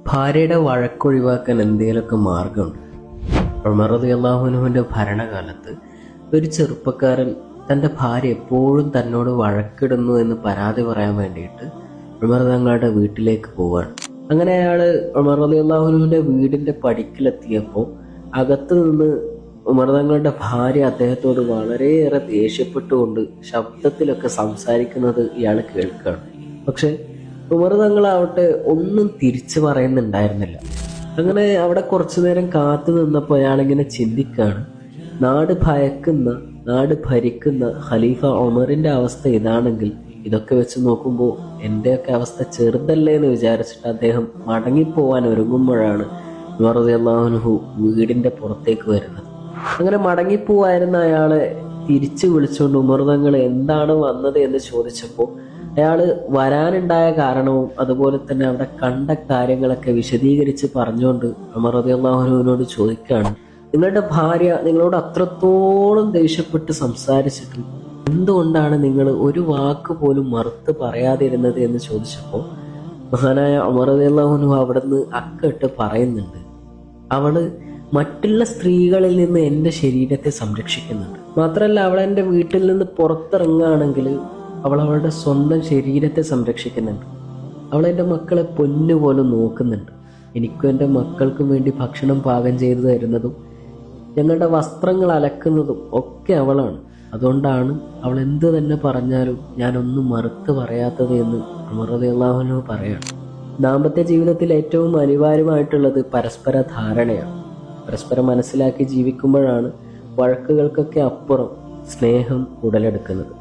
ഭാര്യയുടെ വഴക്കൊഴിവാക്കാൻ എന്തെങ്കിലുമൊക്കെ മാർഗമുണ്ട്. ഉമർ റളിയല്ലാഹു അൻഹുവിൻ്റെ ഭരണകാലത്ത് ഒരു ചെറുപ്പക്കാരൻ തൻ്റെ ഭാര്യ എപ്പോഴും തന്നോട് വഴക്കിടുന്നു എന്ന് പരാതി പറയാൻ വേണ്ടിയിട്ട് ഉമർ തങ്ങളുടെ വീട്ടിലേക്ക് പോവാണ്. അങ്ങനെ അയാൾ ഉമർ റളിയല്ലാഹു അൻഹുവിൻ്റെ വീടിൻ്റെ പടിക്കലെത്തിയപ്പോൾ അകത്ത് നിന്ന് ഉമർ തങ്ങളുടെ ഭാര്യ അദ്ദേഹത്തോട് വളരെയേറെ ദേഷ്യപ്പെട്ടുകൊണ്ട് ശബ്ദത്തിലൊക്കെ സംസാരിക്കുന്നത് ഇയാൾ കേൾക്കുകയാണ്. പക്ഷെ ഉമർ തങ്ങളാവട്ടെ ഒന്നും തിരിച്ചു പറയുന്നുണ്ടായിരുന്നില്ല. അങ്ങനെ അവിടെ കുറച്ചു നേരം കാത്തു നിന്നപ്പോൾ അയാളിങ്ങനെ ചിന്തിക്കുകയാണ്, നാട് ഭരിക്കുന്ന ഖലീഫ ഉമറിന്റെ അവസ്ഥ ഇതാണെങ്കിൽ ഇതൊക്കെ വെച്ച് നോക്കുമ്പോൾ എൻ്റെയൊക്കെ അവസ്ഥ ചെറുതല്ലേ എന്ന് വിചാരിച്ചിട്ട് അദ്ദേഹം മടങ്ങിപ്പോവാൻ ഒരുങ്ങുമ്പോഴാണ് ഉമർ റളിയല്ലാഹു അൻഹു വീടിന്റെ പുറത്തേക്ക് വരുന്നത്. അങ്ങനെ മടങ്ങിപ്പോവായിരുന്ന അയാളെ തിരിച്ചു വിളിച്ചുകൊണ്ട് ഉമർ തങ്ങൾ എന്താണ് വന്നത് എന്ന് ചോദിച്ചപ്പോൾ അയാൾ വരാനുണ്ടായ കാരണവും അതുപോലെ തന്നെ അവിടെ കണ്ട കാര്യങ്ങളൊക്കെ വിശദീകരിച്ച് പറഞ്ഞുകൊണ്ട് ഉമർ റളിയല്ലാഹു അൻഹുവിനോട് ചോദിക്കുകയാണ്, നിങ്ങളുടെ ഭാര്യ നിങ്ങളോട് അത്രത്തോളം ദേഷ്യപ്പെട്ട് സംസാരിച്ചിട്ടും എന്തുകൊണ്ടാണ് നിങ്ങൾ ഒരു വാക്ക് പോലും മറുത്ത് പറയാതിരുന്നത് എന്ന് ചോദിച്ചപ്പോൾ മഹാനായ ഉമർ റളിയല്ലാഹു അൻഹു അവിടുന്ന് അക്കിട്ട് പറയുന്നുണ്ട്, അവള് മറ്റുള്ള സ്ത്രീകളിൽ നിന്ന് എൻ്റെ ശരീരത്തെ സംരക്ഷിക്കുന്നുണ്ട്. മാത്രമല്ല അവൾ എൻ്റെ വീട്ടിൽ നിന്ന് പുറത്തിറങ്ങുകയാണെങ്കിൽ അവൾ അവളുടെ സ്വന്തം ശരീരത്തെ സംരക്ഷിക്കുന്നുണ്ട്. അവൾ എൻ്റെ മക്കളെ പൊന്നുപോലെ നോക്കുന്നുണ്ട്. എനിക്കും എൻ്റെ മക്കൾക്കും വേണ്ടി ഭക്ഷണം പാകം ചെയ്തു തരുന്നതും ഞങ്ങളുടെ വസ്ത്രങ്ങൾ അലക്കുന്നതും ഒക്കെ അവളാണ്. അതുകൊണ്ടാണ് അവൾ എന്ത് തന്നെ പറഞ്ഞാലും ഞാനൊന്നും മറുത്ത് പറയാത്തത് എന്ന് ഉമർ റളിയല്ലാഹു അൻഹു പറയാണ്. ദാമ്പത്യ ജീവിതത്തിൽ ഏറ്റവും അനിവാര്യമായിട്ടുള്ളത് പരസ്പര ധാരണയാണ്. പരസ്പരം മനസ്സിലാക്കി ജീവിക്കുമ്പോഴാണ് വഴക്കുകൾക്കൊക്കെ അപ്പുറം സ്നേഹം ഉടലെടുക്കുന്നത്.